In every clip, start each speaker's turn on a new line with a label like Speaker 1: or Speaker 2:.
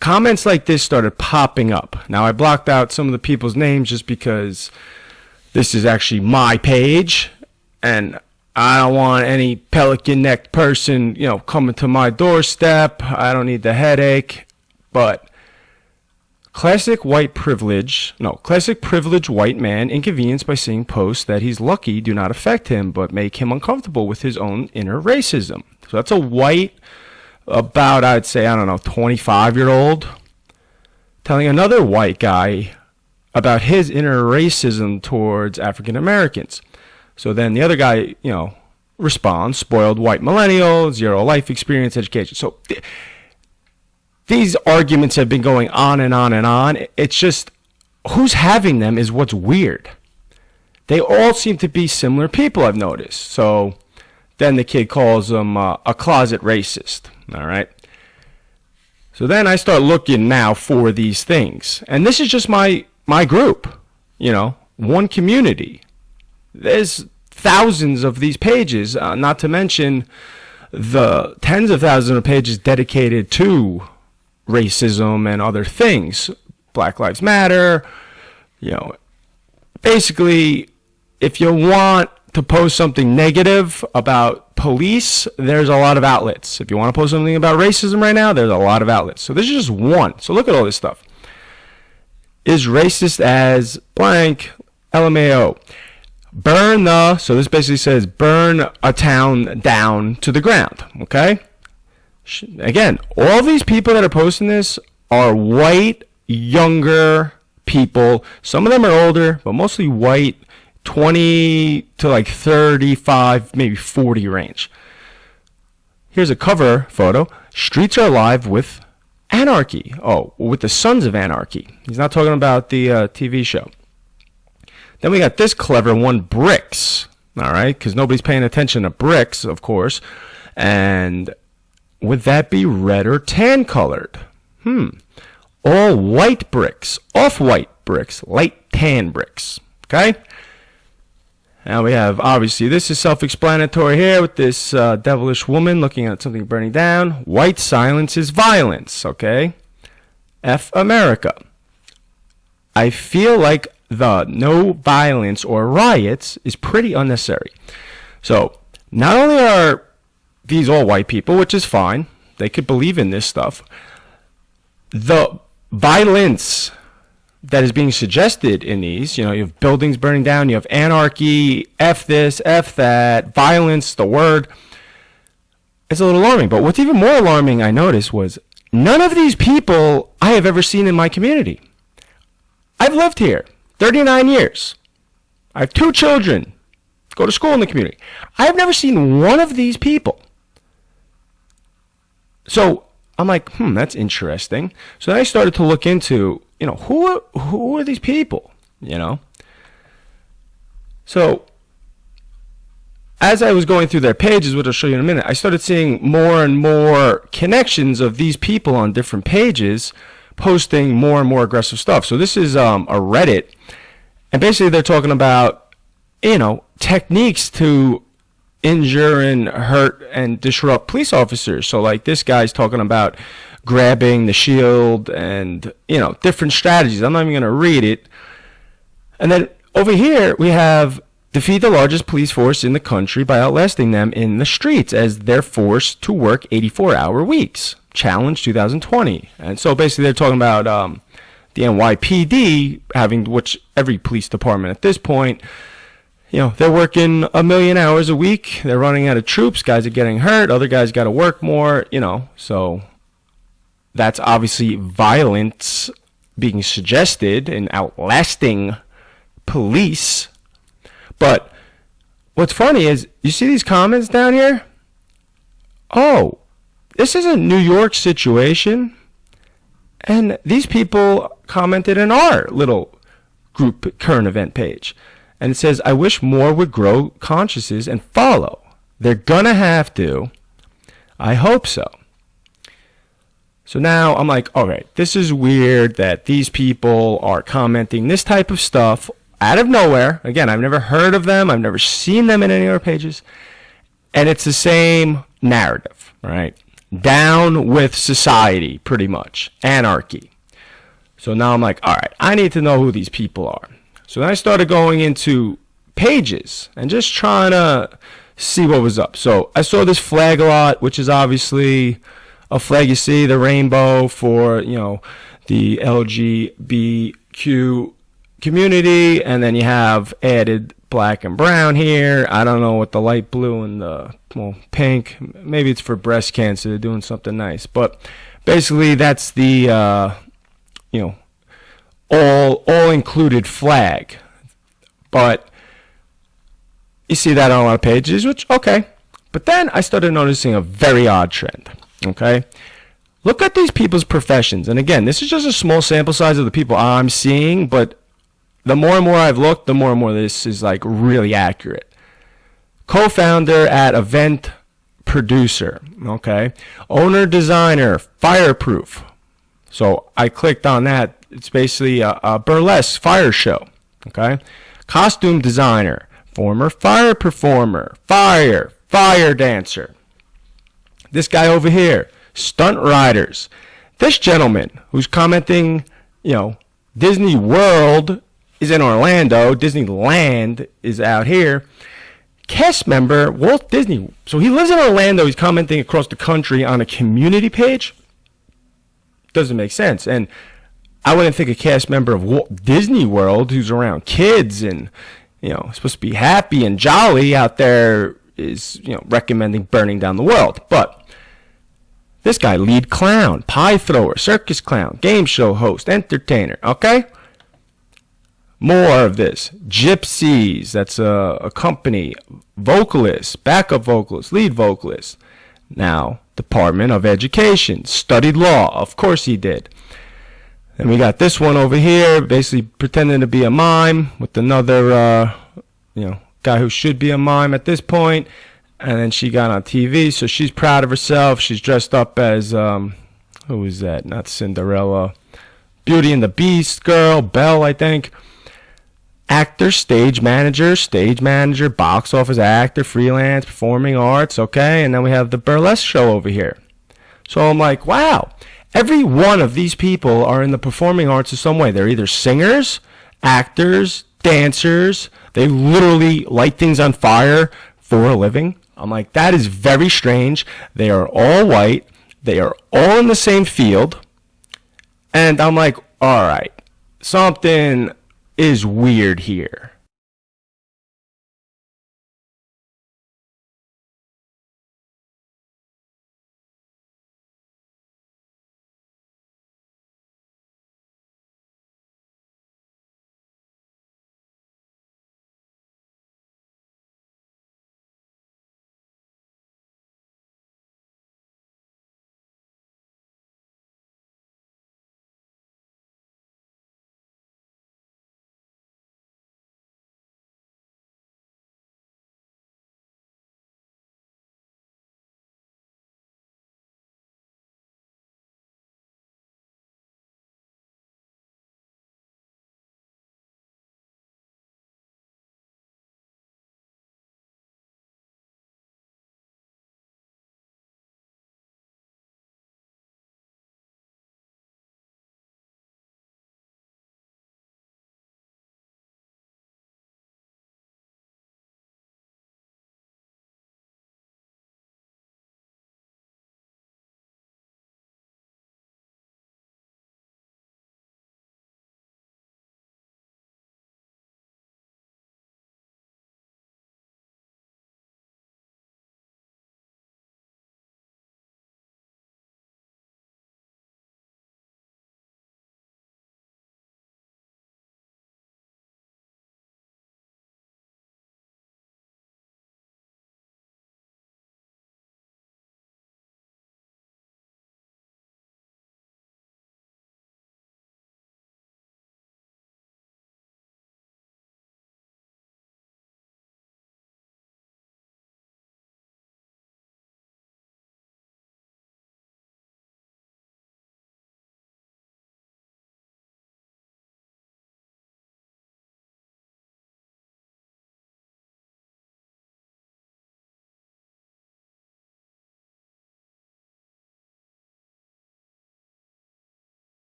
Speaker 1: comments like this started popping up. Now, I blocked out some of the people's names just because this is actually my page, and I don't want any pelican neck person, coming to my doorstep. I don't need the headache. But classic privileged white man inconvenienced by seeing posts that he's lucky do not affect him, but make him uncomfortable with his own inner racism. So that's a white, about, I'd say, 25-year-old, telling another white guy about his inner racism towards African Americans. So then the other guy, responds, spoiled white millennial, zero life experience, education. So these arguments have been going on and on and on. It's just, who's having them is what's weird. They all seem to be similar people, I've noticed. So then the kid calls him a closet racist. All right. So then I start looking now for these things. And this is just my group, one community. There's thousands of these pages, not to mention the tens of thousands of pages dedicated to racism and other things. Black Lives Matter. Basically, if you want to post something negative about police, there's a lot of outlets. If you want to post something about racism right now, there's a lot of outlets. So this is just one. So look at all this stuff. Is racist as blank, LMAO. So this basically says burn a town down to the ground, okay? Again, all these people that are posting this are white, younger people. Some of them are older, but mostly white, 20 to like 35, maybe 40 range. Here's a cover photo. Streets are alive with anarchy. Oh, with the Sons of Anarchy. He's not talking about the TV show. Then we got this clever one, bricks. All right, because nobody's paying attention to bricks, of course. And would that be red or tan colored? All white bricks, off-white bricks, light tan bricks. Okay? Now we have, obviously, this is self-explanatory here with this devilish woman looking at something burning down. White silence is violence, okay? F America. I feel like the no violence or riots is pretty unnecessary. So, not only are these all white people, which is fine, they could believe in this stuff, the violence that is being suggested in these, you have buildings burning down, you have anarchy, F this, F that, violence, the word. It's a little alarming. But what's even more alarming, I noticed, was none of these people I have ever seen in my community. I've lived here 39 years. I have 2 children, go to school in the community. I've never seen one of these people. So I'm like, that's interesting. So then I started to look into, who are these people, So as I was going through their pages, which I'll show you in a minute, I started seeing more and more connections of these people on different pages posting more and more aggressive stuff. So this is a Reddit, and basically they're talking about, techniques to injure and hurt and disrupt police officers. So like this guy's talking about grabbing the shield and, different strategies. I'm not even going to read it. And then over here we have defeat the largest police force in the country by outlasting them in the streets as they're forced to work 84-hour weeks. Challenge 2020. And so basically they're talking about the NYPD having, which every police department at this point, they're working 1 million hours a week. They're running out of troops. Guys are getting hurt. Other guys got to work more, So that's obviously violence being suggested and outlasting police. But what's funny is, you see these comments down here? Oh, this is a New York situation. And these people commented in our little group current event page. And it says, I wish more would grow consciences and follow. They're gonna have to. I hope so. So now I'm like, all right, this is weird that these people are commenting this type of stuff out of nowhere. Again, I've never heard of them. I've never seen them in any of our pages. And it's the same narrative, right? down with society, pretty much, anarchy. So now I'm like, all right, I need to know who these people are. So then I started going into pages and just trying to see what was up. So I saw this flag a lot, which is obviously a flag, you see the rainbow for, the LGBTQ community, and then you have added black and brown here. I don't know what the light blue and the pink. Maybe it's for breast cancer. They're doing something nice, but basically that's the all included flag. But you see that on a lot of pages, which okay. But then I started noticing a very odd trend. Okay. Look at these people's professions. And again, this is just a small sample size of the people I'm seeing, but the more and more I've looked, the more and more this is like really accurate. Co-founder at Event Producer, okay? Owner designer, Fireproof. So I clicked on that. It's basically a burlesque fire show, okay? Costume designer, former fire performer, fire dancer. This guy over here, stunt riders. This gentleman who's commenting, Disney World is in Orlando, Disneyland is out here. Cast member, Walt Disney. So he lives in Orlando, he's commenting across the country on a community page. Doesn't make sense. And I wouldn't think a cast member of Walt Disney World who's around kids and, supposed to be happy and jolly out there is, recommending burning down the world. But this guy, lead clown, pie thrower, circus clown, game show host, entertainer, okay? More of this. Gypsies, that's a company, vocalist, backup vocalist, lead vocalist. Now, Department of Education, studied law, of course he did. And we got this one over here, basically pretending to be a mime with another, guy who should be a mime at this point. And then she got on TV, so she's proud of herself. She's dressed up as, who is that? Not Cinderella. Beauty and the Beast girl, Belle, I think. Actor, stage manager, box office actor, freelance, performing arts, okay? And then we have the burlesque show over here. So I'm like, wow. Every one of these people are in the performing arts in some way. They're either singers, actors, dancers. They literally light things on fire for a living. I'm like, that is very strange. They are all white. They are all in the same field. And I'm like, all right, something is weird here.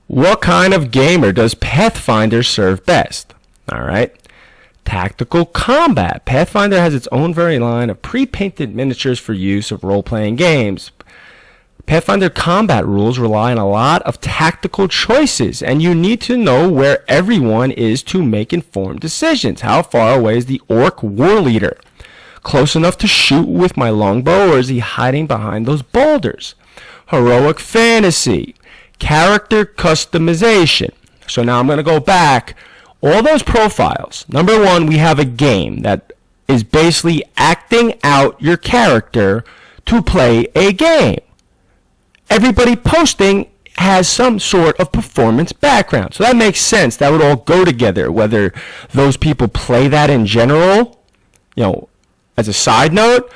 Speaker 1: What kind of gamer does Pathfinder serve best? All right. Tactical combat. Pathfinder has its own very line of pre-painted miniatures for use of role-playing games. Pathfinder combat rules rely on a lot of tactical choices, and you need to know where everyone is to make informed decisions. How far away is the orc war leader? Close enough to shoot with my longbow, or is he hiding behind those boulders? Heroic fantasy. Character customization. So now I'm going to go back. All those profiles. Number one, we have a game that is basically acting out your character to play a game. Everybody posting has some sort of performance background. So that makes sense. That would all go together, whether those people play that in general, as a side note,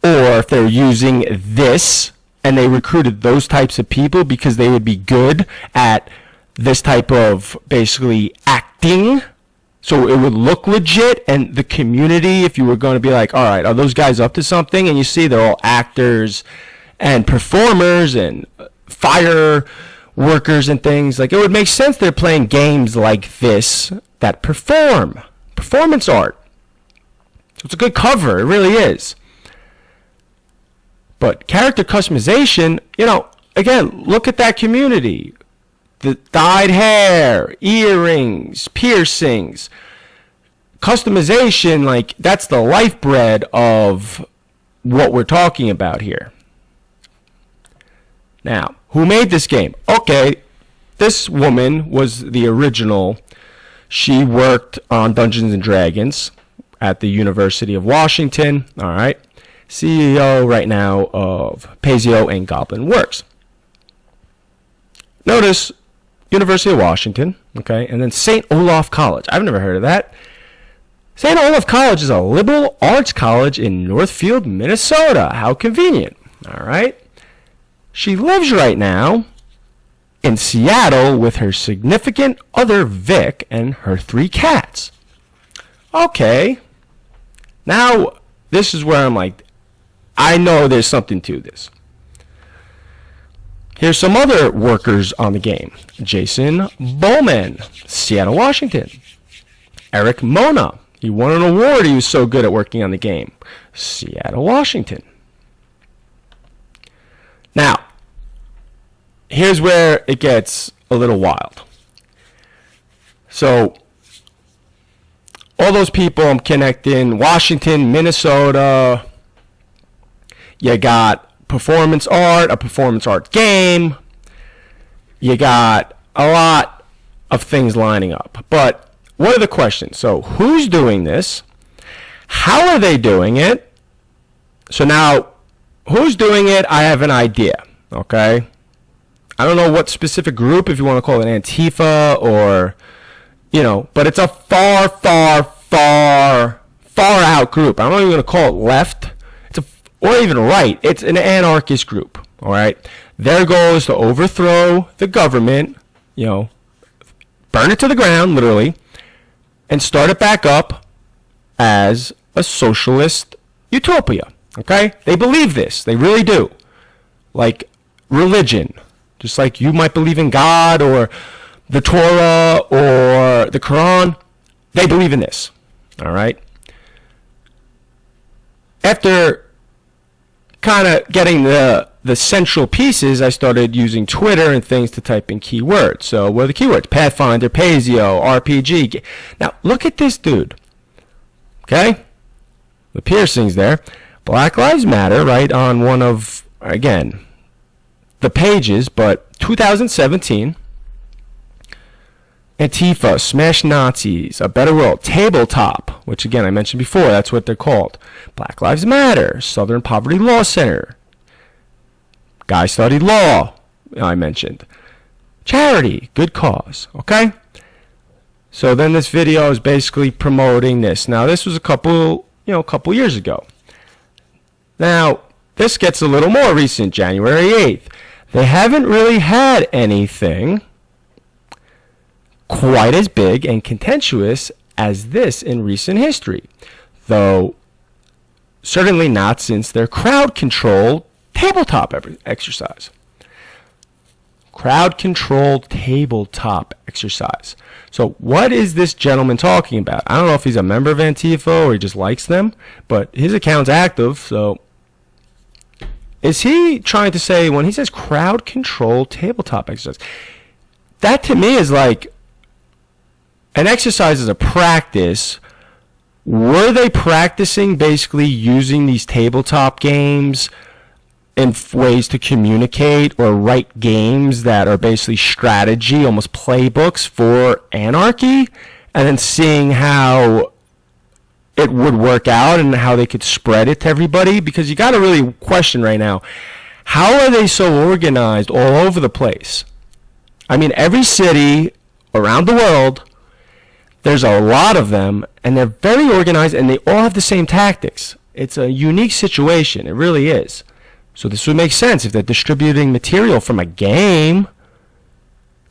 Speaker 1: or if they're using this and they recruited those types of people because they would be good at this type of basically acting, so it would look legit, and the community, if you were going to be like, all right, are those guys up to something? And you see they're all actors and performers and fire workers and things, like it would make sense they're playing games like this that performance art. So it's a good cover, it really is. But character customization, again, look at that community. The dyed hair, earrings, piercings, customization, like that's the lifeblood of what we're talking about here. Now, who made this game? Okay, this woman was the original. She worked on Dungeons and Dragons at the University of Washington, all right? CEO right now of Paizo and Goblin Works. Notice University of Washington, okay, and then St. Olaf College. I've never heard of that. St. Olaf College is a liberal arts college in Northfield, Minnesota. How convenient, all right? She lives right now in Seattle with her significant other, Vic, and her 3 cats. Okay. Now, this is where I'm like, I know there's something to this. Here's some other workers on the game. Jason Bowman, Seattle, Washington. Eric Mona. He won an award. He was so good at working on the game. Seattle, Washington. Now, here's where it gets a little wild. So, all those people I'm connecting, Washington, Minnesota, you got performance art, a performance art game, you got a lot of things lining up. But what are the questions? So who's doing this? How are they doing it? So now, who's doing it? I have an idea, okay? I don't know what specific group, if you want to call it Antifa or, but it's a far, far, far, far out group. I'm not even going to call it left. Or even right. It's an anarchist group, all right? Their goal is to overthrow the government, burn it to the ground, literally, and start it back up as a socialist utopia, okay? They believe this. They really do. Like religion. Just like you might believe in God or the Torah or the Quran. They believe in this, all right? After kind of getting the central pieces, I started using Twitter and things to type in keywords. So what are the keywords? Pathfinder, Paizo, RPG. Now look at this dude. Okay? The piercings there. Black Lives Matter, right on one of, again, the pages, but 2017. Antifa, Smash Nazis, A Better World, Tabletop, which again I mentioned before, that's what they're called. Black Lives Matter, Southern Poverty Law Center, Guy Studied Law, I mentioned. Charity, good cause, okay? So then this video is basically promoting this. Now this was a couple years ago. Now this gets a little more recent, January 8th. They haven't really had anything quite as big and contentious as this in recent history, though certainly not since their crowd control tabletop exercise. Crowd control tabletop exercise. So what is this gentleman talking about? I don't know if he's a member of Antifa or he just likes them, but his account's active, so is he trying to say when he says crowd control tabletop exercise, that to me is like an exercise is a practice. Were they practicing basically using these tabletop games in ways to communicate or write games that are basically strategy, almost playbooks for anarchy, and then seeing how it would work out and how they could spread it to everybody? Because you got to really question right now, how are they so organized all over the place? I mean, every city around the world, there's a lot of them, and they're very organized, and they all have the same tactics. It's a unique situation. It really is. So this would make sense if they're distributing material from a game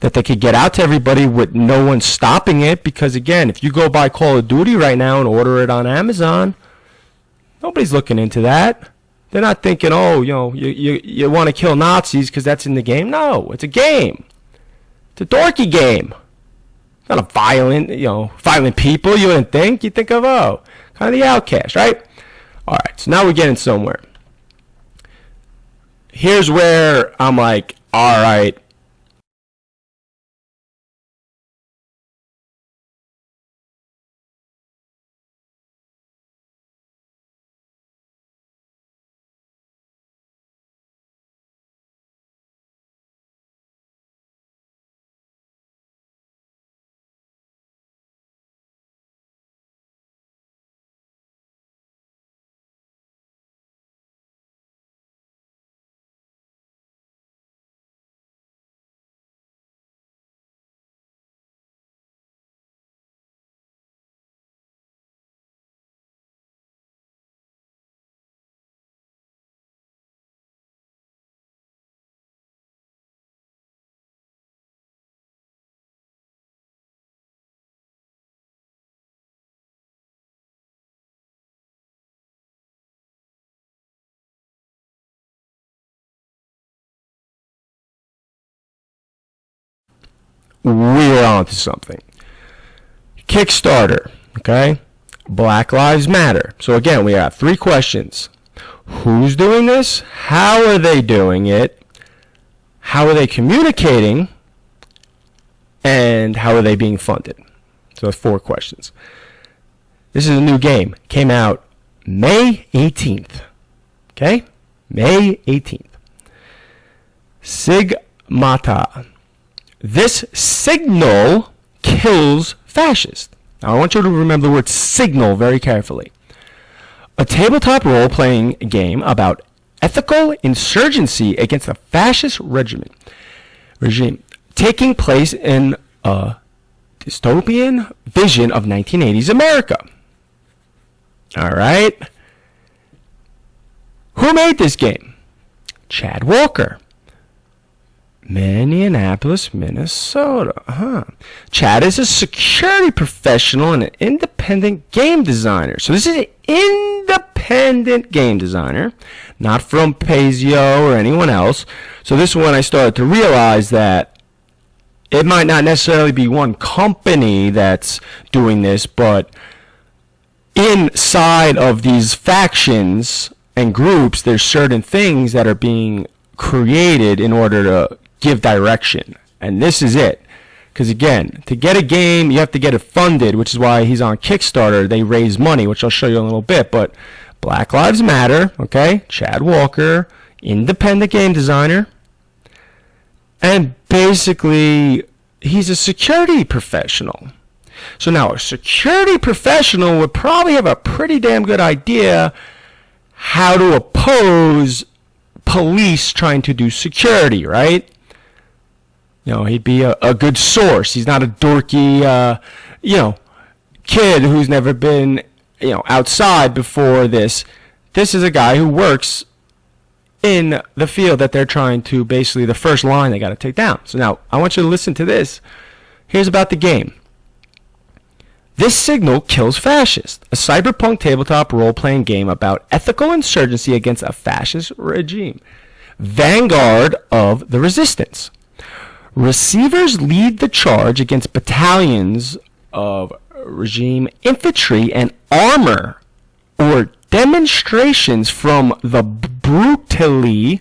Speaker 1: that they could get out to everybody with no one stopping it. Because again, if you go buy Call of Duty right now and order it on Amazon, nobody's looking into that. They're not thinking, oh, you want to kill Nazis because that's in the game. No, it's a game. It's a dorky game. Not a violent people you wouldn't think. You think of, kind of the outcast, right? All right, so now we're getting somewhere. Here's where I'm like, all right. We're on to something. Kickstarter, okay? Black Lives Matter. So again, we have 3 questions. Who's doing this? How are they doing it? How are they communicating? And how are they being funded? So that's 4 questions. This is a new game. Came out May 18th. Okay? May 18th. Sigmata. This signal kills fascists. Now I want you to remember the word signal very carefully. A tabletop role-playing game about ethical insurgency against a fascist regime taking place in a dystopian vision of 1980s America. All right. Who made this game? Chad Walker. Minneapolis, Minnesota. Chad is a security professional and an independent game designer. So this is an independent game designer, not from Pazio or anyone else. So this is when I started to realize that it might not necessarily be one company that's doing this, but inside of these factions and groups, there's certain things that are being created in order to give direction. And this is it. Because again, to get a game, you have to get it funded, which is why he's on Kickstarter. They raise money, which I'll show you in a little bit. But Black Lives Matter, okay? Chad Walker, independent game designer. And basically, he's a security professional. So now a security professional would probably have a pretty damn good idea how to oppose police trying to do security, right? He'd be a good source. He's not a dorky, kid who's never been, outside before this. This is a guy who works in the field that they're trying to, basically the first line they got to take down. So now I want you to listen to this. Here's about the game. This signal kills fascists. A cyberpunk tabletop role-playing game about ethical insurgency against a fascist regime. Vanguard of the resistance. Receivers lead the charge against battalions of regime infantry and armor, or demonstrations from the brutality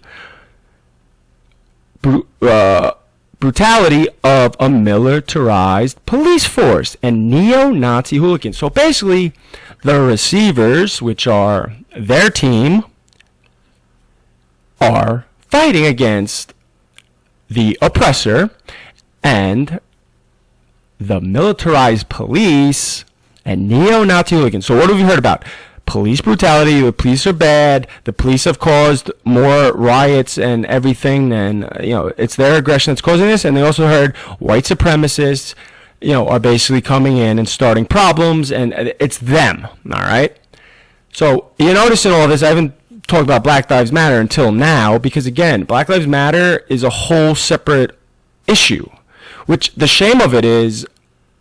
Speaker 1: of a militarized police force and neo-Nazi hooligans. So basically, the receivers, which are their team, are fighting against the oppressor, and the militarized police and neo-Nazi hooligans. So what have we heard about? Police brutality. The police are bad. The police have caused more riots and everything than, it's their aggression that's causing this. And they also heard white supremacists, are basically coming in and starting problems, and it's them. All right. So you notice in all this, I haven't talked about Black Lives Matter until now, because again, Black Lives Matter is a whole separate issue, which the shame of it is,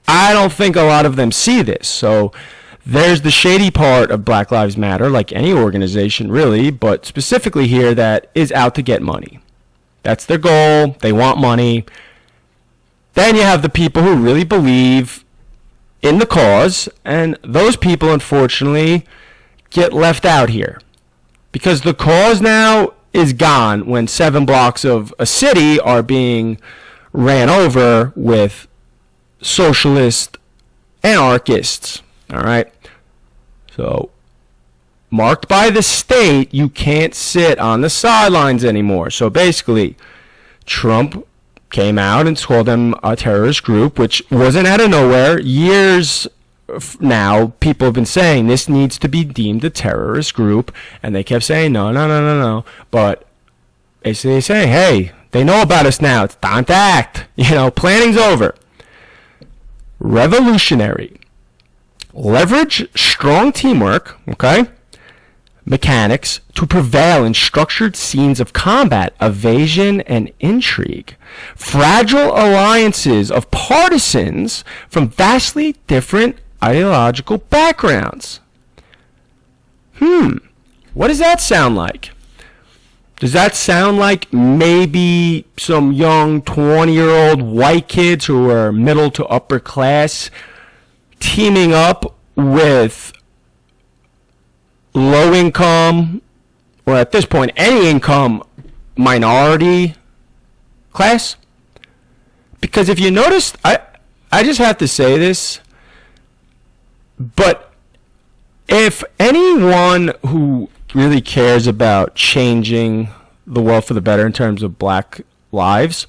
Speaker 1: I don't think a lot of them see this. So there's the shady part of Black Lives Matter, like any organization really, but specifically here, that is out to get money. That's their goal. They want money. Then you have the people who really believe in the cause, and those people, unfortunately, get left out here. Because the cause now is gone when 7 blocks of a city are being ran over with socialist anarchists. All right. So, marked by the state, you can't sit on the sidelines anymore. So basically, Trump came out and called them a terrorist group, which wasn't out of nowhere. Years now, people have been saying this needs to be deemed a terrorist group, and they kept saying no. But basically, they say, hey, they know about us now. It's time to act. Planning's over. Revolutionary. Leverage strong teamwork, mechanics to prevail in structured scenes of combat, evasion, and intrigue. Fragile alliances of partisans from vastly different ideological backgrounds. What does that sound like? Does that sound like maybe some young 20-year-old white kids who are middle to upper class teaming up with low income, or at this point, any income minority class? Because if you notice, I just have to say this, but if anyone who really cares about changing the world for the better in terms of black lives,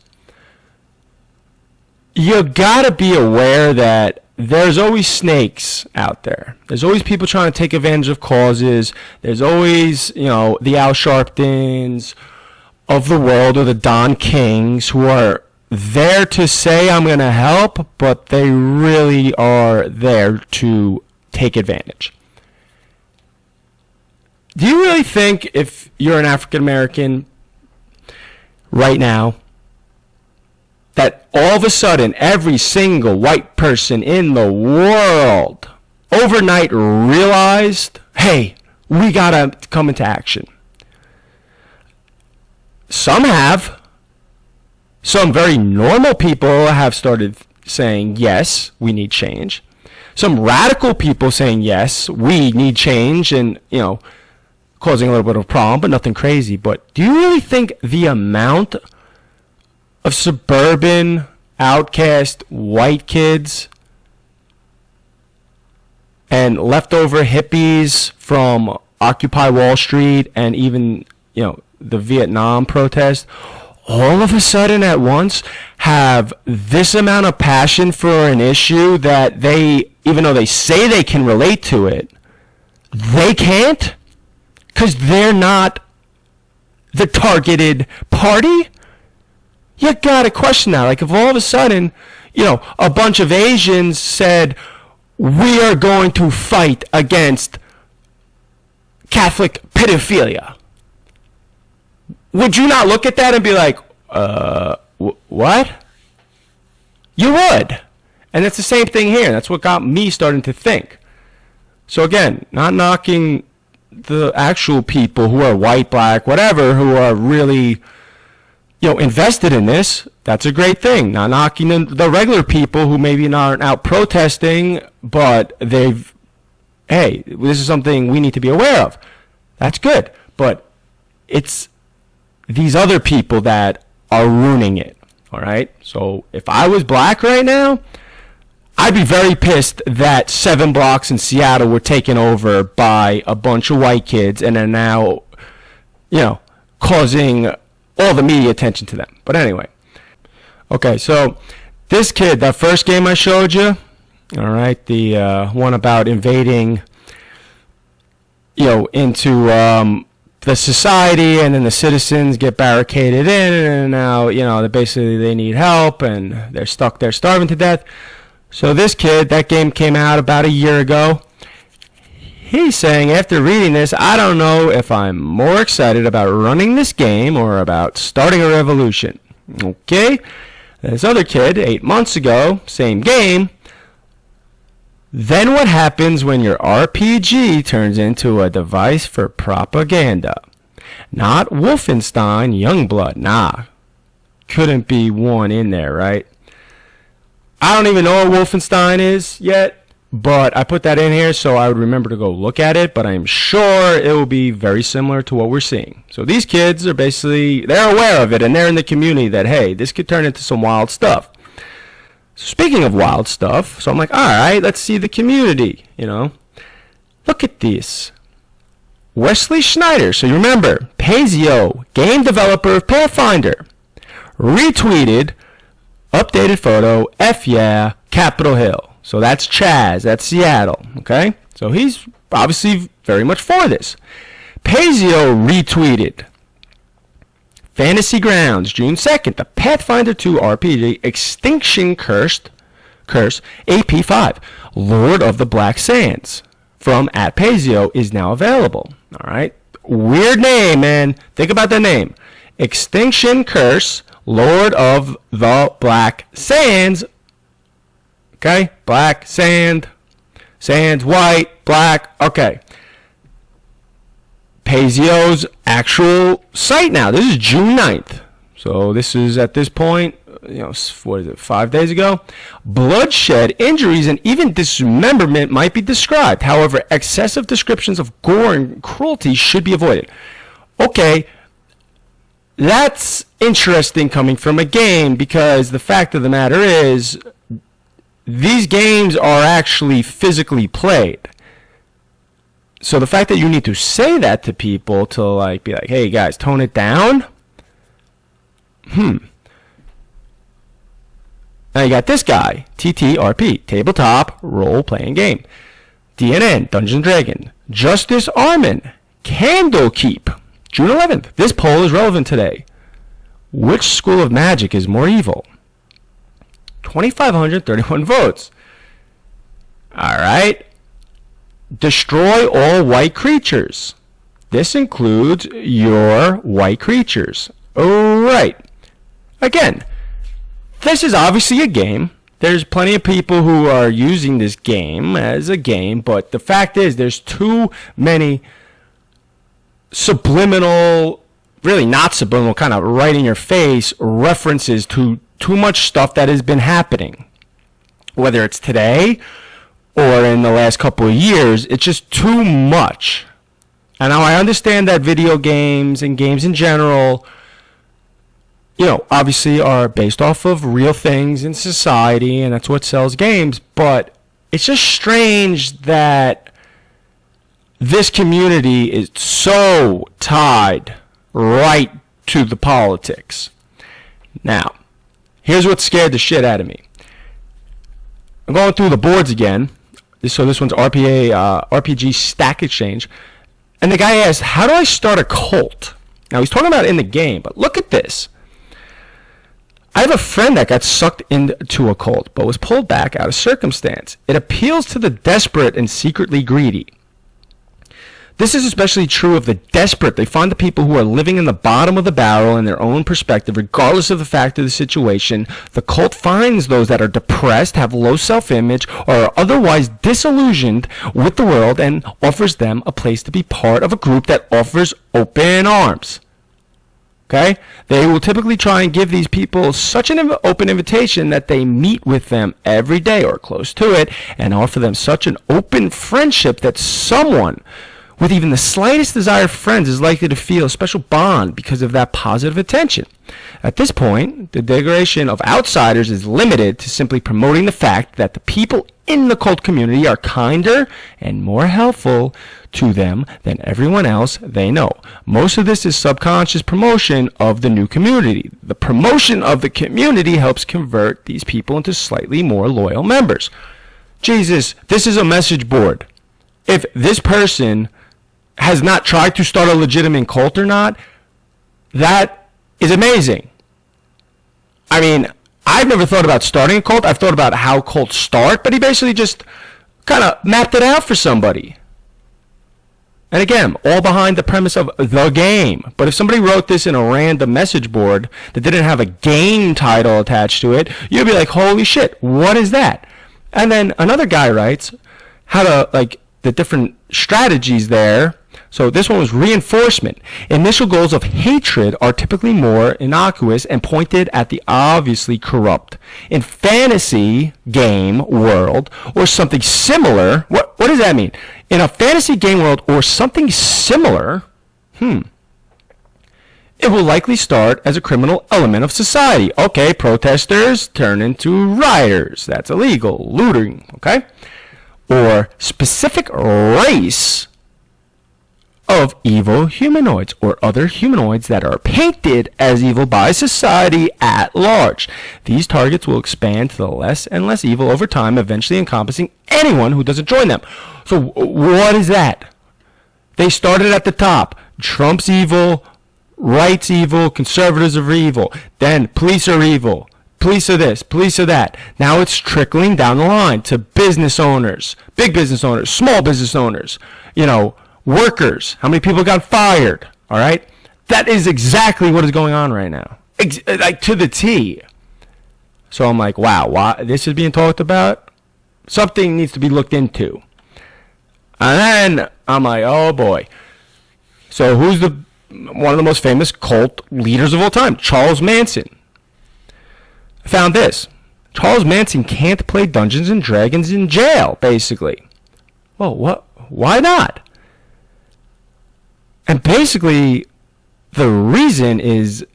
Speaker 1: you gotta be aware that there's always snakes out there. There's always people trying to take advantage of causes. There's always, the Al Sharptons of the world, or the Don Kings, who are there to say, I'm going to help, but they really are there to take advantage. Do you really think, if you're an African American right now, that all of a sudden every single white person in the world overnight realized, hey, we gotta come into action? Some have. Some very normal people have started saying, yes, we need change. Some radical people saying, yes, we need change, and, causing a little bit of a problem, but nothing crazy. But do you really think the amount of suburban, outcast, white kids and leftover hippies from Occupy Wall Street and even, the Vietnam protest, all of a sudden at once have this amount of passion for an issue that they, even though they say they can relate to it, they can't? Because they're not the targeted party? You gotta question that. Like, if all of a sudden, a bunch of Asians said, we are going to fight against Catholic pedophilia, would you not look at that and be like, what? You would. And it's the same thing here. That's what got me starting to think. So again, not knocking the actual people who are white, black, whatever, who are really, invested in this, that's a great thing. Not knocking the regular people who maybe aren't out protesting, but hey, this is something we need to be aware of. That's good. But it's these other people that are ruining it. All right. So if I was black right now, I'd be very pissed that 7 blocks in Seattle were taken over by a bunch of white kids and are now, causing all the media attention to them. But anyway. Okay, so this kid, that first game I showed you, all right, the one about invading, into the society, and then the citizens get barricaded in, and now, they need help, and they're stuck there starving to death. So this kid, that game came out about a year ago. He's saying, after reading this, I don't know if I'm more excited about running this game or about starting a revolution. Okay? This other kid, 8 months ago, same game. Then what happens when your RPG turns into a device for propaganda? Not Wolfenstein Youngblood. Nah. Couldn't be one in there, right? I don't even know what Wolfenstein is yet, but I put that in here so I would remember to go look at it, but I'm sure it will be very similar to what we're seeing. So these kids are they're aware of it, and they're in the community that, hey, this could turn into some wild stuff. So speaking of wild stuff, so I'm like, all right, let's see the community, Look at this. Wesley Schneider, so you remember, Pazio, game developer of Pathfinder, retweeted updated photo, F yeah, Capitol Hill. So that's Chaz, that's Seattle, okay? So he's obviously very much for this. Pazio retweeted Fantasy Grounds, June 2nd, the Pathfinder 2 RPG, Extinction Curse, AP5, Lord of the Black Sands, from @Pazio is now available, all right? Weird name, man. Think about the name. Extinction Curse, Lord of the Black Sands. Okay? Black, sand. Sand's white, black. Okay. Pazio's actual site now. This is June 9th. So this is at this point, what is it, 5 days ago? Bloodshed, injuries, and even dismemberment might be described. However, excessive descriptions of gore and cruelty should be avoided. Okay. That's interesting coming from a game, because the fact of the matter is these games are actually physically played. So the fact that you need to say that to people to be like, hey guys, tone it down. Now you got this guy, TTRP, tabletop role-playing game. DNN, Dungeon Dragon. Justice Armin, Candlekeep. June 11th. This poll is relevant today. Which school of magic is more evil? 2,531 votes. All right. Destroy all white creatures. This includes your white creatures. All right. Again, this is obviously a game. There's plenty of people who are using this game as a game, but the fact is there's too many subliminal, really not subliminal, kind of right in your face references to too much stuff that has been happening. Whether it's today or in the last couple of years, it's just too much. And now I understand that video games and games in general, obviously are based off of real things in society, and that's what sells games, but it's just strange that this community is so tied right to the politics. Now, here's what scared the shit out of me. I'm going through the boards again. So this one's RPG Stack Exchange. And the guy asked, how do I start a cult? Now, he's talking about in the game, but look at this. I have a friend that got sucked into a cult, but was pulled back out of circumstance. It appeals to the desperate and secretly greedy. This is especially true of the desperate. They find the people who are living in the bottom of the barrel in their own perspective, regardless of the fact of the situation. The cult finds those that are depressed, have low self-image, or are otherwise disillusioned with the world and offers them a place to be part of a group that offers open arms. Okay? They will typically try and give these people such an open invitation that they meet with them every day or close to it and offer them such an open friendship that someone with even the slightest desire for friends is likely to feel a special bond because of that positive attention. At this point, the degradation of outsiders is limited to simply promoting the fact that the people in the cult community are kinder and more helpful to them than everyone else they know. Most of this is subconscious promotion of the new community. The promotion of the community helps convert these people into slightly more loyal members. Jesus, this is a message board. If this person has not tried to start a legitimate cult or not, that is amazing. I mean, I've never thought about starting a cult. I've thought about how cults start, but he basically just kind of mapped it out for somebody. And again, all behind the premise of the game. But if somebody wrote this in a random message board that didn't have a game title attached to it, you'd be like, holy shit, what is that? And then another guy writes how to, like, the different strategies there. So this one was reinforcement. Initial goals of hatred are typically more innocuous and pointed at the obviously corrupt. In fantasy game world or something similar, what does that mean? In a fantasy game world or something similar, it will likely start as a criminal element of society. Okay, protesters turn into rioters. That's illegal. Looting, okay? Or specific race of evil humanoids or other humanoids that are painted as evil by society at large. These targets will expand to the less and less evil over time, eventually encompassing anyone who doesn't join them. So what is that? They started at the top. Trump's evil, right's evil, conservatives are evil. Then police are evil. Police are this, police are that. Now it's trickling down the line to business owners, big business owners, small business owners, workers. How many people got fired? All right? That is exactly what is going on right now. Like to the T. So I'm like, wow, why this is being talked about? Something needs to be looked into. And then I'm like, oh boy. So who's one of the most famous cult leaders of all time? Charles Manson. I found this. Charles Manson can't play Dungeons and Dragons in jail, basically. Well, what? Why not? And basically, the reason is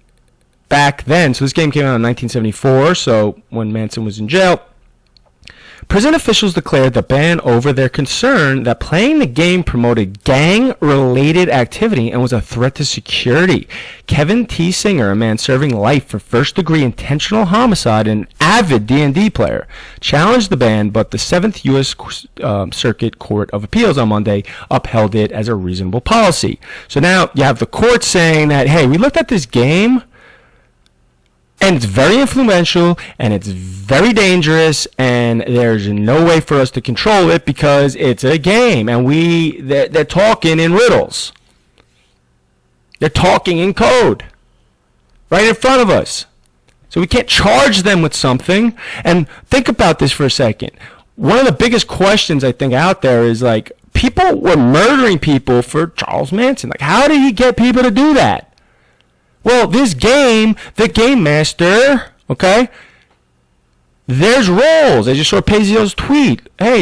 Speaker 1: back then, so this game came out in 1974, so when Manson was in jail, prison officials declared the ban over their concern that playing the game promoted gang-related activity and was a threat to security. Kevin T. Singer, a man serving life for first-degree intentional homicide and an avid D&D player, challenged the ban, but the 7th U.S. Circuit Court of Appeals on Monday upheld it as a reasonable policy. So now you have the court saying that, hey, we looked at this game, and it's very influential, and it's very dangerous, and there's no way for us to control it because it's a game, and they're talking in riddles. They're talking in code right in front of us. So we can't charge them with something. And think about this for a second. One of the biggest questions I think out there is like, people were murdering people for Charles Manson. Like, how did he get people to do that? Well, this game, the game master, okay, there's roles. I just saw Pazio's tweet. Hey,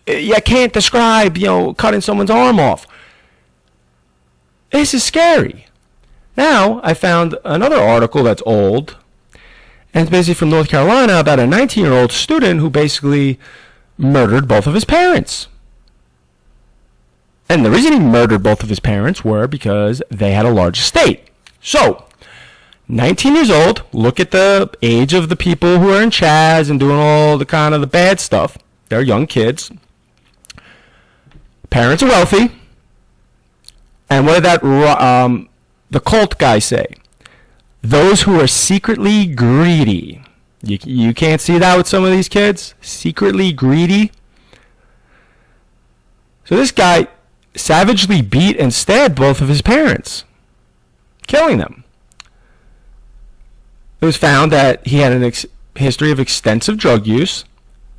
Speaker 1: you can't describe, cutting someone's arm off. This is scary. Now, I found another article that's old, and it's basically from North Carolina about a 19-year-old student who basically murdered both of his parents. And the reason he murdered both of his parents were because they had a large estate. So, 19 years old, look at the age of the people who are in Chaz and doing all the kind of the bad stuff. They're young kids. Parents are wealthy. And what did the cult guy say? Those who are secretly greedy. You can't see that with some of these kids? Secretly greedy. So this guy savagely beat and stabbed both of his parents, killing them. It was found that he had a history of extensive drug use.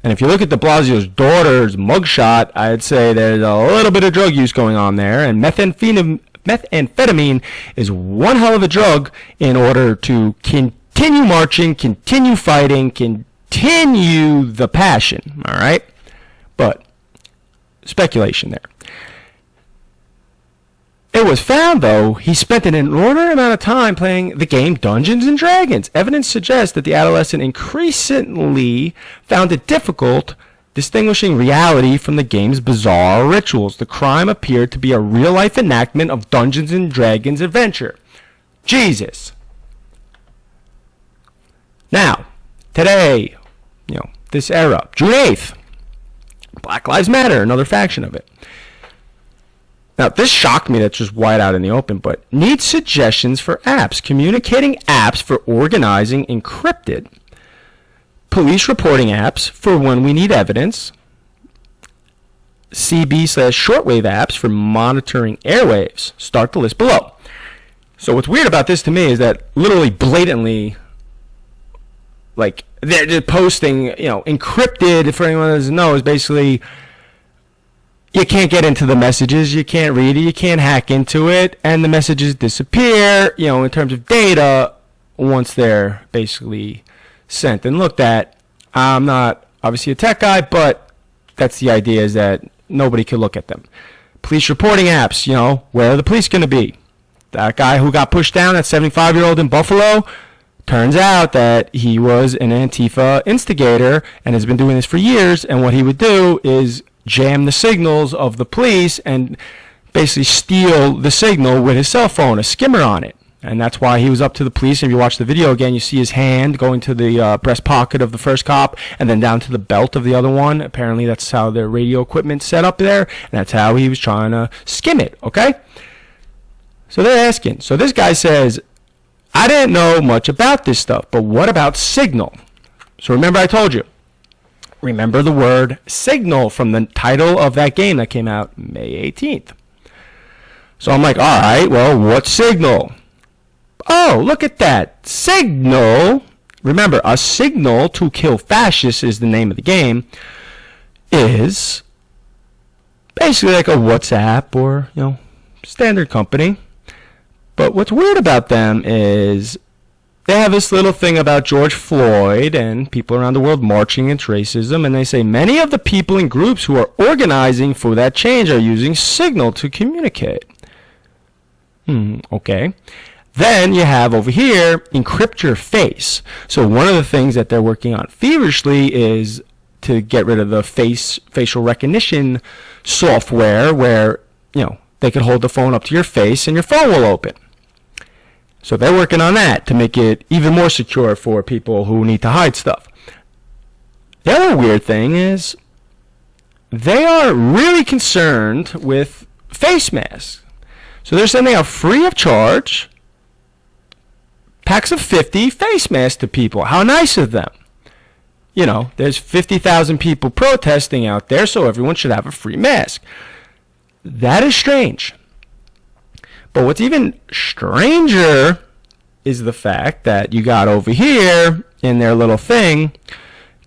Speaker 1: And if you look at de Blasio's daughter's mugshot, I'd say there's a little bit of drug use going on there. And methamphetamine methamphetamine is one hell of a drug in order to continue marching, continue fighting, continue the passion. All right? But speculation there. It was found, though, he spent an inordinate amount of time playing the game Dungeons & Dragons. Evidence suggests that the adolescent increasingly found it difficult distinguishing reality from the game's bizarre rituals. The crime appeared to be a real-life enactment of Dungeons & Dragons adventure. Jesus. Now, today, this era, June 8th, Black Lives Matter, another faction of it. Now, this shocked me, that's just wide out in the open, but need suggestions for apps. Communicating apps for organizing encrypted. Police reporting apps for when we need evidence. CB/shortwave apps for monitoring airwaves. Start the list below. So what's weird about this to me is that literally blatantly, like, they're just posting, encrypted, for anyone that doesn't know, is basically you can't get into the messages, you can't read it, you can't hack into it, and the messages disappear, in terms of data once they're basically sent and looked at. I'm not obviously a tech guy, but that's the idea, is that nobody can look at them. Police reporting apps, where are the police going to be? That guy who got pushed down, that 75-year-old in Buffalo, turns out that he was an Antifa instigator and has been doing this for years, and what he would do is jam the signals of the police and basically steal the signal with his cell phone, a skimmer on it. And that's why he was up to the police. If you watch the video again, you see his hand going to the breast pocket of the first cop and then down to the belt of the other one. Apparently that's how their radio equipment's set up there, and that's how he was trying to skim it, okay? So they're asking. So this guy says, I didn't know much about this stuff, but what about Signal? So remember I told you. Remember the word Signal from the title of that game that came out May 18th. So I'm like, all right, well, what's Signal? Oh, look at that. Signal. Remember, a signal to kill fascists is the name of the game. Is basically like a WhatsApp or, standard company. But what's weird about them is they have this little thing about George Floyd and people around the world marching against racism, and they say many of the people and groups who are organizing for that change are using Signal to communicate. Okay. Then you have over here, encrypt your face. So one of the things that they're working on feverishly is to get rid of the facial recognition software where, they could hold the phone up to your face and your phone will open. So they're working on that to make it even more secure for people who need to hide stuff. The other weird thing is they are really concerned with face masks. So they're sending out free of charge packs of 50 face masks to people. How nice of them. There's 50,000 people protesting out there, so everyone should have a free mask. That is strange. But what's even stranger is the fact that you got over here in their little thing,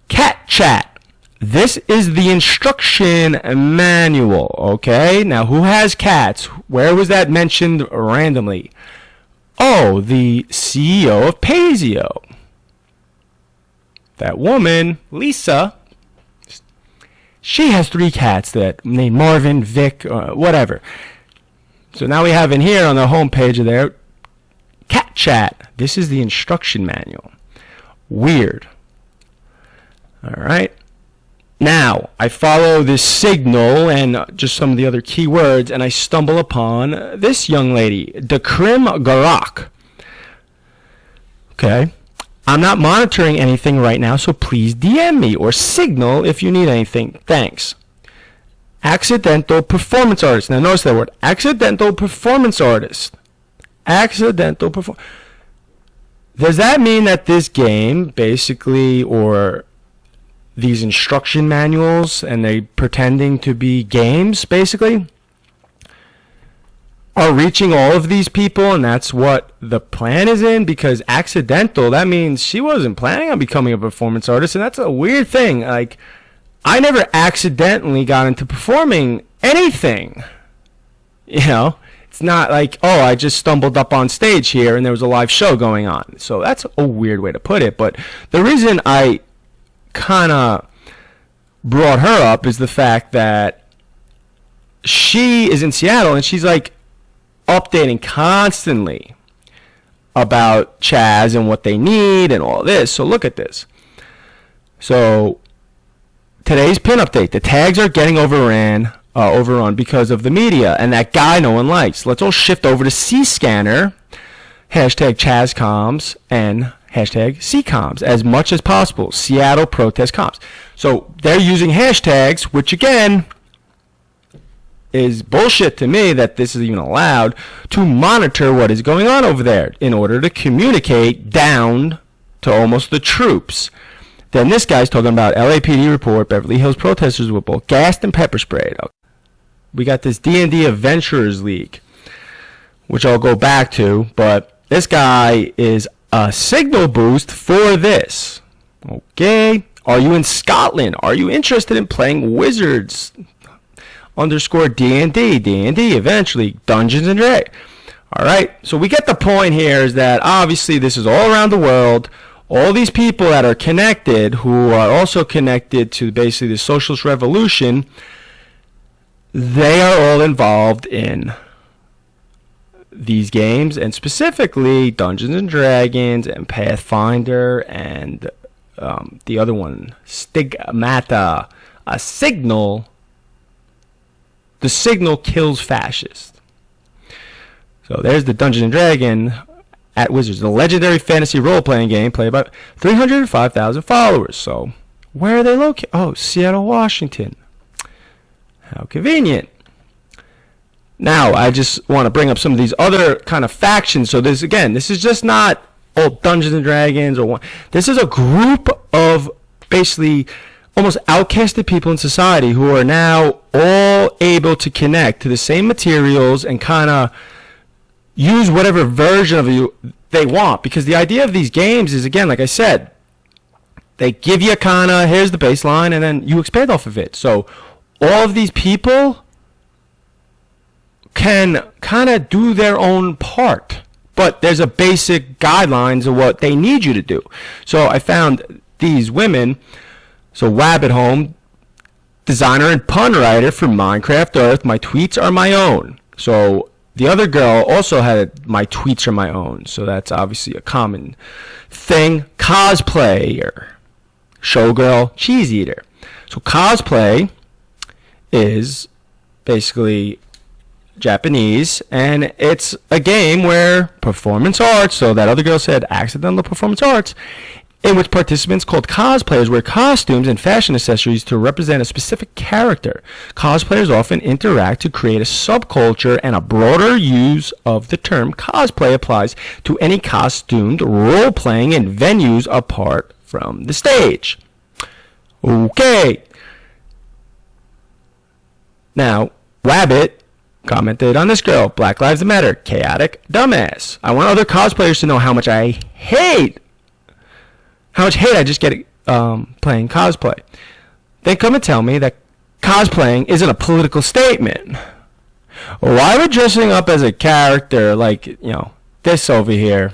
Speaker 1: Cat Chat. This is the instruction manual, okay? Now, who has cats? Where was that mentioned randomly? Oh, the CEO of Paisio. That woman, Lisa, she has 3 cats that named Marvin, Vic, whatever. So now we have in here on the home page of there, Cat Chat. This is the instruction manual. Weird. All right. Now, I follow this Signal and just some of the other keywords, and I stumble upon this young lady, Dakrim Garak. Okay. I'm not monitoring anything right now, so please DM me or Signal if you need anything. Thanks. Accidental performance artist. Now, notice that word. Accidental performance artist. Accidental performance. Does that mean that this game, basically, or these instruction manuals, and they pretending to be games, basically, are reaching all of these people, and that's what the plan is in? Because accidental, that means she wasn't planning on becoming a performance artist, and that's a weird thing. Like, I never accidentally got into performing anything. It's not like, oh, I just stumbled up on stage here and there was a live show going on. So that's a weird way to put it. But the reason I kind of brought her up is the fact that she is in Seattle and she's like updating constantly about Chaz and what they need and all this. So look at this. So today's pin update. The tags are getting overrun because of the media and that guy no one likes. Let's all shift over to C-Scanner, hashtag ChazComms, and hashtag CComms as much as possible. Seattle Protest Comms. So they're using hashtags, which again is bullshit to me that this is even allowed, to monitor what is going on over there in order to communicate down to almost the troops. Then this guy's talking about LAPD report, Beverly Hills protesters were both gassed and pepper sprayed. We got this D&D Adventurers League, which I'll go back to, but this guy is a signal boost for this. Okay, are you in Scotland? Are you interested in playing Wizards? _D&D, D&D, eventually Dungeons and Dragons. All right, so we get the point here is that obviously this is all around the world. All these people that are connected, who are also connected to basically the socialist revolution, they are all involved in these games, and specifically Dungeons and Dragons and Pathfinder and the other one, Stigmata, a signal. The signal kills fascists. So there's the Dungeons and Dragons at Wizards, the legendary fantasy role-playing game played by 305,000 followers. So where are they located? Oh, Seattle, Washington. How convenient. Now, I just want to bring up some of these other kind of factions. So this, again, this is just not Dungeons and Dragons or one. This is a group of basically almost outcasted people in society who are now all able to connect to the same materials and kind of use whatever version of you they want. Because the idea of these games is, again, like I said, they give you kind of, here's the baseline, and then you expand off of it. So all of these people can kind of do their own part, but there's a basic guidelines of what they need you to do. So I found these women. So Wabbit Home, designer and pun writer for Minecraft Earth. My tweets are my own. So the other girl also had my tweets are my own. So that's obviously a common thing. Cosplayer, showgirl, cheese eater. So cosplay is basically Japanese, and it's a game where performance arts, so that other girl said accidental performance arts, in which participants called cosplayers wear costumes and fashion accessories to represent a specific character. Cosplayers often interact to create a subculture, and a broader use of the term cosplay applies to any costumed role-playing in venues apart from the stage. Okay. Now, Wabbit commented on this girl, Black Lives Matter, chaotic dumbass. I want other cosplayers to know how much hate I just get playing cosplay. They come and tell me that cosplaying isn't a political statement. Why would dressing up as a character like, this over here,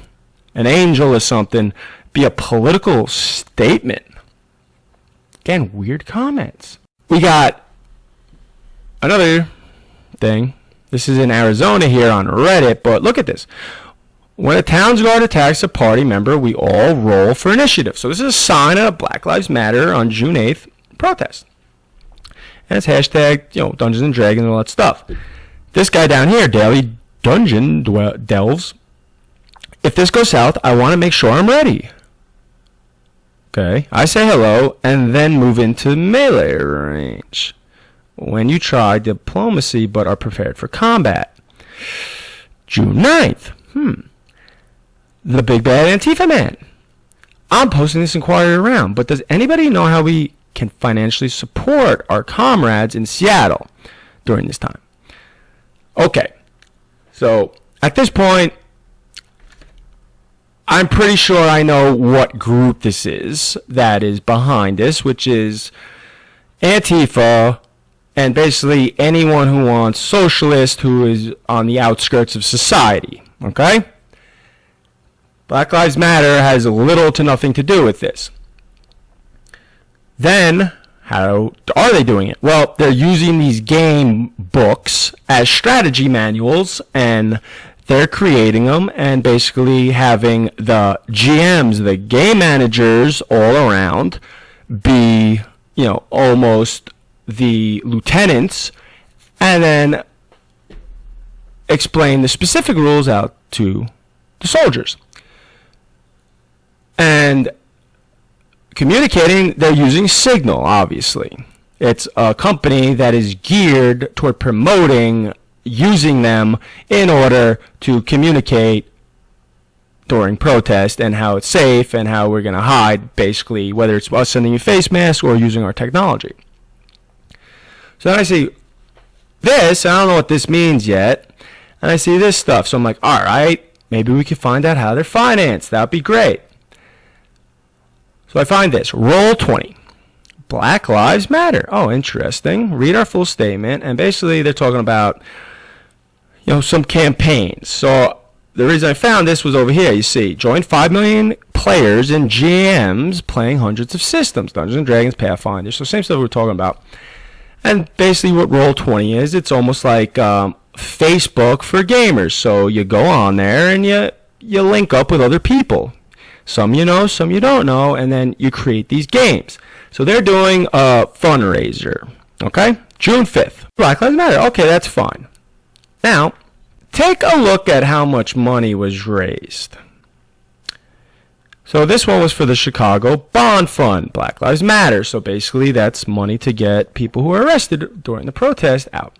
Speaker 1: an angel or something, be a political statement? Again, weird comments. We got another thing. This is in Arizona here on Reddit, but look at this. When a Towns Guard attacks a party member, we all roll for initiative. So this is a sign of Black Lives Matter on June 8th protest. And it's hashtag, Dungeons and Dragons and all that stuff. This guy down here, Daily Dungeon Delves. If this goes south, I want to make sure I'm ready. Okay. I say hello and then move into melee range. When you try diplomacy but are prepared for combat. June 9th. The Big Bad Antifa Man. I'm posting this inquiry around, but does anybody know how we can financially support our comrades in Seattle during this time? Okay. So, at this point, I'm pretty sure I know what group this is that is behind this, which is Antifa and basically anyone who wants socialist who is on the outskirts of society. Okay? Black Lives Matter has little to nothing to do with this. Then, how are they doing it? Well, they're using these game books as strategy manuals, and they're creating them and basically having the GMs, the game managers all around, be, almost the lieutenants, and then explain the specific rules out to the soldiers. And communicating, they're using Signal, obviously. It's a company that is geared toward promoting using them in order to communicate during protest and how it's safe and how we're going to hide, basically, whether it's us sending you face masks or using our technology. So then I see this, I don't know what this means yet, and I see this stuff. So I'm like, all right, maybe we can find out how they're financed. That would be great. So I find this, Roll20, Black Lives Matter. Oh, interesting. Read our full statement, and basically they're talking about, some campaigns. So the reason I found this was over here. You see, join 5 million players and GMs playing hundreds of systems, Dungeons & Dragons, Pathfinder. So same stuff we were talking about. And basically what Roll20 is, it's almost like Facebook for gamers. So you go on there and you link up with other people. Some you know, some you don't know, and then you create these games. So they're doing a fundraiser, okay? June 5th. Black Lives Matter. Okay, that's fine. Now, take a look at how much money was raised. So this one was for the Chicago Bond Fund, Black Lives Matter. So basically that's money to get people who were arrested during the protest out.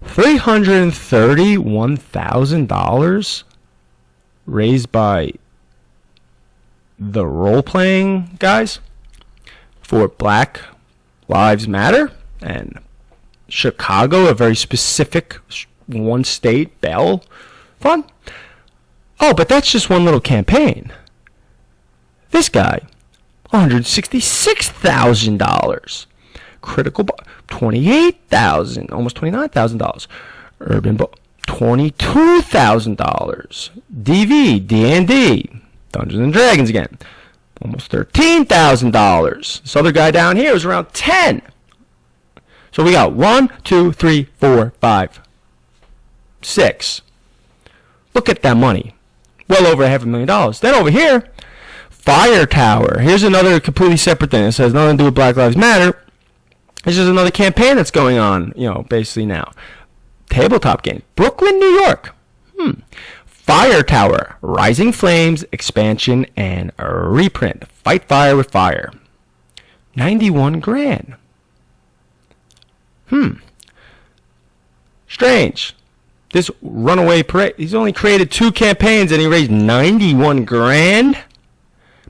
Speaker 1: $331,000 raised by the role-playing guys for Black Lives Matter and Chicago, a very specific one state bail fund. Oh, but that's just one little campaign. This guy, $166,000. Critical $28,000, almost $29,000. Urban $22,000. D&D. Dungeons & Dragons again. Almost $13,000. This other guy down here was around 10. So we got 1, 2, 3, 4, 5, 6. Look at that money. Well over $500,000. Then over here, Fire Tower. Here's another completely separate thing. It has nothing to do with Black Lives Matter. This is another campaign that's going on, basically now. Tabletop game. Brooklyn, New York. Fire Tower, Rising Flames, expansion, and a reprint. Fight fire with fire. 91 grand. Strange. This runaway parade, he's only created 2 campaigns and he raised 91 grand.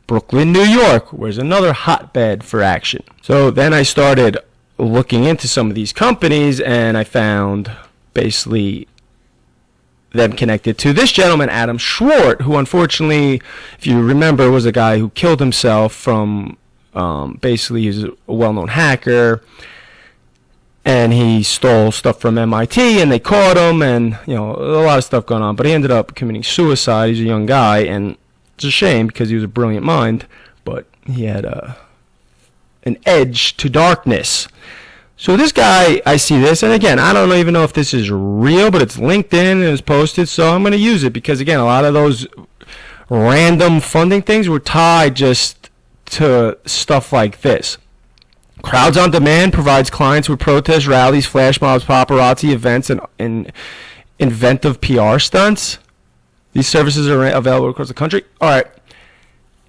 Speaker 1: Brooklyn, New York, where's another hotbed for action. So then I started looking into some of these companies and I found basically them connected to this gentleman, Adam Schwartz, who unfortunately, if you remember, was a guy who killed himself from, basically he's a well-known hacker, and he stole stuff from MIT, and they caught him, and, a lot of stuff going on, but he ended up committing suicide. He's a young guy, and it's a shame because he was a brilliant mind, but he had an edge to darkness. So this guy, I see this, and again, I don't even know if this is real, but it's LinkedIn and it's posted, so I'm going to use it because, again, a lot of those random funding things were tied just to stuff like this. Crowds on Demand provides clients with protest rallies, flash mobs, paparazzi events, and inventive PR stunts. These services are available across the country. All right.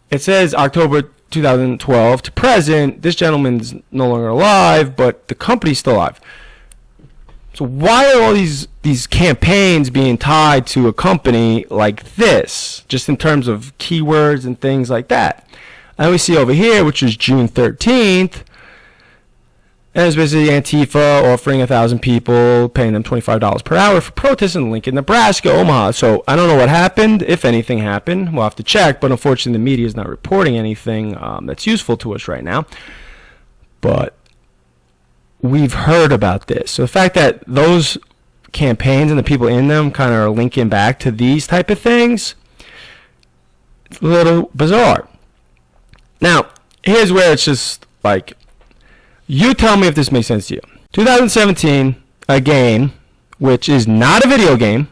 Speaker 1: It says October 2012 to present. This gentleman's no longer alive, but the company's still alive. So why are all these campaigns being tied to a company like this, just in terms of keywords and things like that? And we see over here, which is June 13th, and it's basically Antifa offering 1,000 people, paying them $25 per hour for protests in Lincoln, Nebraska, Omaha. So I don't know what happened, if anything happened. We'll have to check, but unfortunately the media is not reporting anything that's useful to us right now. But we've heard about this. So the fact that those campaigns and the people in them kind of are linking back to these type of things, it's a little bizarre. Now, here's where it's just like, you tell me if this makes sense to you. 2017, a game, which is not a video game.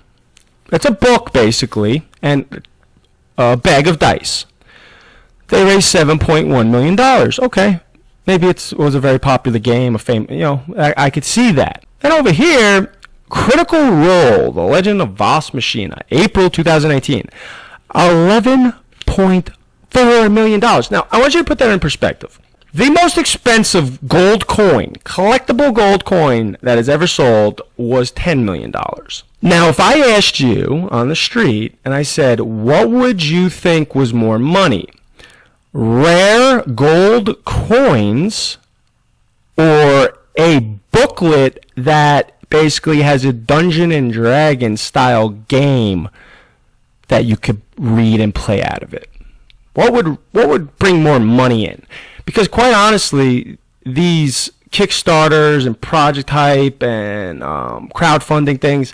Speaker 1: It's a book, basically, and a bag of dice. They raised $7.1 million. Okay, maybe it was a very popular game, I could see that. And over here, Critical Role, The Legend of Voss Machina, April 2018, $11.4 million. Now, I want you to put that in perspective. The most expensive gold coin, collectible gold coin that is ever sold was $10 million. Now, if I asked you on the street and I said, what would you think was more money? Rare gold coins or a booklet that basically has a Dungeons and Dragons style game that you could read and play out of it? What would bring more money in? Because quite honestly, these Kickstarters and Project Hype and crowdfunding things,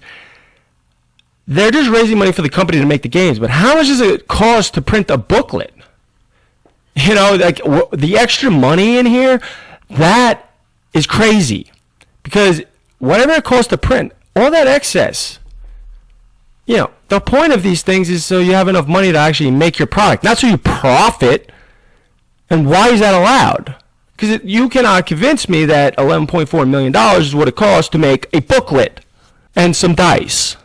Speaker 1: they're just raising money for the company to make the games. But how much does it cost to print a booklet? Like the extra money in here, that is crazy. Because whatever it costs to print, all that excess, the point of these things is so you have enough money to actually make your product, not so you profit. And why is that allowed? Because you cannot convince me that $11.4 million is what it costs to make a booklet and some dice.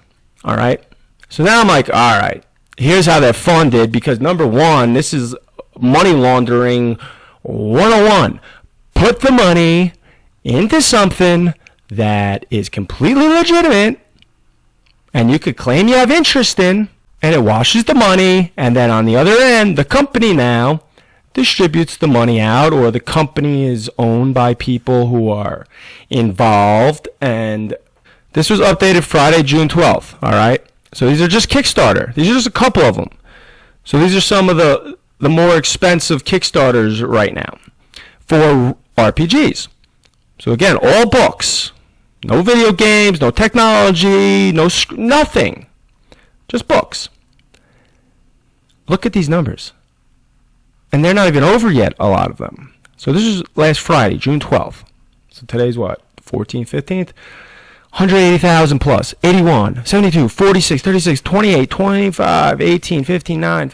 Speaker 1: All right? So now I'm like, all right, here's how they're funded, because number one, this is money laundering 101. Put the money into something that is completely legitimate and you could claim you have interest in, and it washes the money, and then on the other end, the company now distributes the money out, or the company is owned by people who are involved. And this was updated Friday, June 12th. All right. So these are just Kickstarter. These are just a couple of them. So these are some of the more expensive Kickstarters right now for RPGs. So again, all books, no video games, no technology, nothing, just books. Look at these numbers. And they're not even over yet, a lot of them. So this is last Friday, June 12th. So today's what, 14th, 15th? 180,000 plus, 81, 72, 46, 36, 28, 25, 18, 15, 9.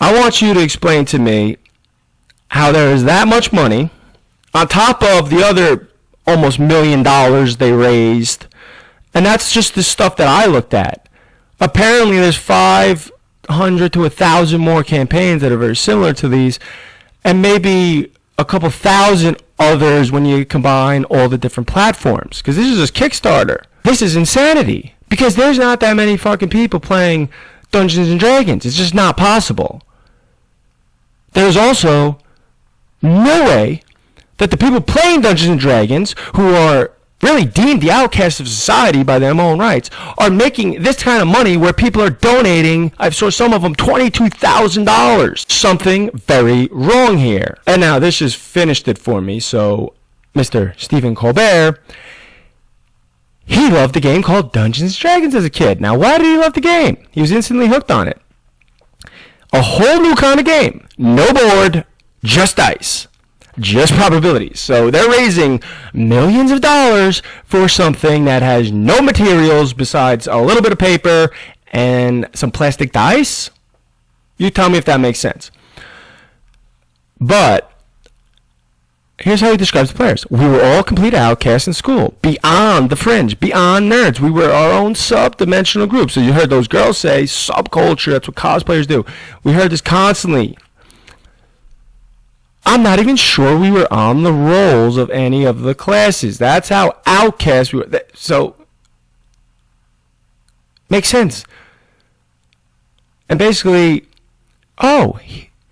Speaker 1: I want you to explain to me how there is that much money on top of the other almost $1 million they raised. And that's just the stuff that I looked at. Apparently there's 500 to 1,000 more campaigns that are very similar to these, and maybe a couple thousand others when you combine all the different platforms. Because this is just Kickstarter. This is insanity. Because there's not that many fucking people playing Dungeons and Dragons. It's just not possible. There's also no way that the people playing Dungeons and Dragons, who are really deemed the outcasts of society by their own rights, are making this kind of money where people are donating, I saw some of them, $22,000. Something very wrong here. And now this just finished it for me. So Mr. Stephen Colbert, he loved a game called Dungeons and Dragons as a kid. Now, why did he love the game? He was instantly hooked on it. A whole new kind of game. No board, just dice. Just probabilities. So they're raising millions of dollars for something that has no materials besides a little bit of paper and some plastic dice. You tell me if that makes sense. But here's how he describes the players. We were all complete outcasts in school, beyond the fringe, beyond nerds. We were our own sub-dimensional group. So you heard those girls say subculture. That's what cosplayers do. We heard this constantly. I'm not even sure we were on the rolls of any of the classes. That's how outcast we were. So, makes sense. And basically,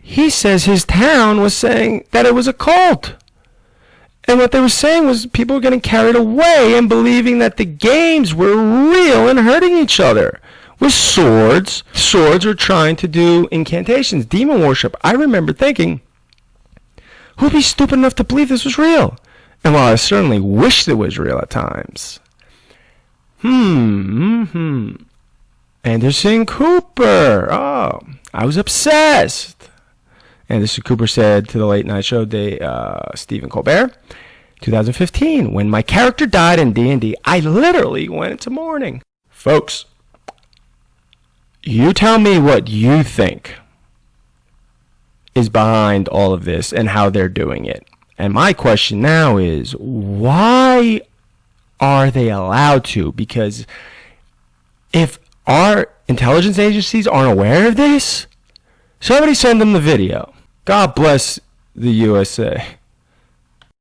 Speaker 1: he says his town was saying that it was a cult. And what they were saying was people were getting carried away and believing that the games were real and hurting each other with swords. Swords were trying to do incantations, demon worship. I remember thinking, who'd be stupid enough to believe this was real? And while I certainly wished it was real at times, Anderson Cooper. Oh, I was obsessed. Anderson Cooper said to the Late Night Show, Stephen Colbert, 2015, when my character died in D&D, I literally went into mourning. Folks, you tell me what you think is behind all of this and how they're doing it. And my question now is, why are they allowed to? Because if our intelligence agencies aren't aware of this, somebody send them the video. God bless the USA.